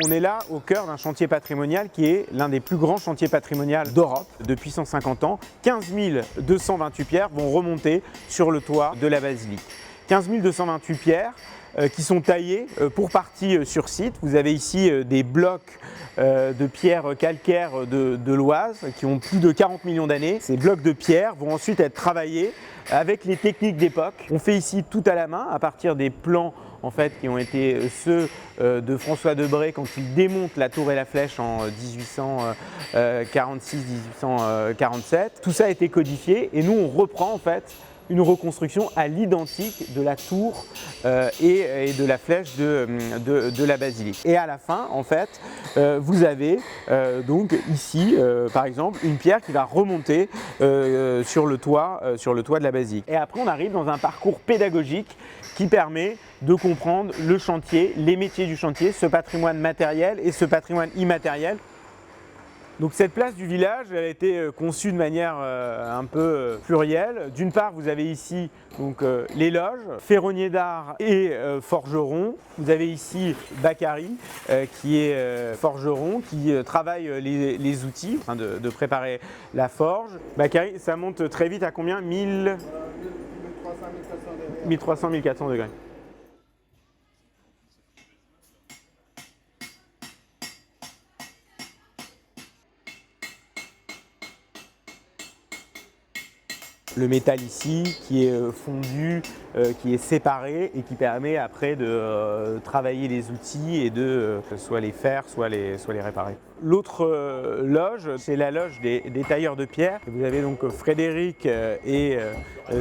On est là au cœur d'un chantier patrimonial qui est l'un des plus grands chantiers patrimoniaux d'Europe depuis 150 ans. 15 228 pierres vont remonter sur le toit de la basilique. 15 228 pierres qui sont taillées pour partie sur site. Vous avez ici des blocs de pierres calcaires de l'Oise qui ont plus de 40 millions d'années. Ces blocs de pierre vont ensuite être travaillés avec les techniques d'époque. On fait ici tout à la main à partir des plans en fait, qui ont été ceux de François Debré quand il démonte la tour et la flèche en 1846-1847. Tout ça a été codifié et nous on reprend en fait une reconstruction à l'identique de la tour et de la flèche de la basilique. Et à la fin, en fait, vous avez donc ici, par exemple, une pierre qui va remonter sur le toit de la basilique. Et après, on arrive dans un parcours pédagogique qui permet de comprendre le chantier, les métiers du chantier, ce patrimoine matériel et ce patrimoine immatériel. Donc cette place du village elle a été conçue de manière un peu plurielle. D'une part, vous avez ici donc, les loges, ferronniers d'art et forgerons. Vous avez ici Bakary qui est forgeron, qui travaille les outils afin de préparer la forge. Bakary, ça monte très vite à combien 1300-1400 degrés. Le métal ici qui est fondu, qui est séparé et qui permet après de travailler les outils et de soit les faire, soit les réparer. L'autre loge, c'est la loge des tailleurs de pierre. Vous avez donc Frédéric et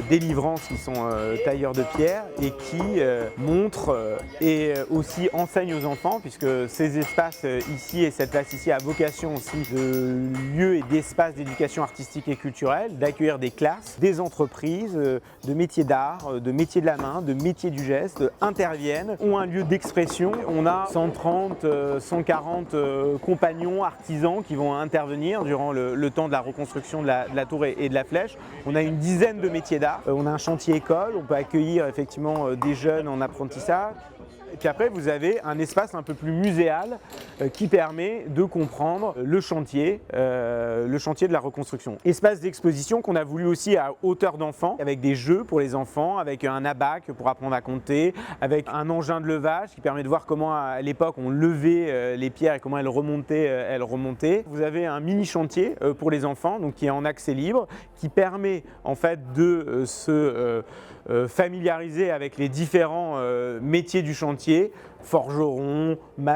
Délivrance qui sont tailleurs de pierre et qui montrent et aussi enseignent aux enfants puisque ces espaces ici et cette place ici a vocation aussi de lieu et d'espace d'éducation artistique et culturelle, d'accueillir des classes, des entreprises, de métiers d'art, de métiers de la main, de métiers du geste interviennent, ont un lieu d'expression. On a 130, 140 compagnons, artisans qui vont intervenir durant le temps de la reconstruction de la tour et de la flèche. On a une dizaine de métiers d'art. On a un chantier école, on peut accueillir effectivement des jeunes en apprentissage. Et puis après, vous avez un espace un peu plus muséal qui permet de comprendre le chantier de la reconstruction. Espace d'exposition qu'on a voulu aussi à hauteur d'enfant, avec des jeux pour les enfants, avec un abac pour apprendre à compter, avec un engin de levage qui permet de voir comment à l'époque on levait les pierres et comment elles remontaient. Vous avez un mini chantier pour les enfants, donc qui est en accès libre, qui permet en fait de se familiariser avec les différents métiers du chantier, forgeron, maçon,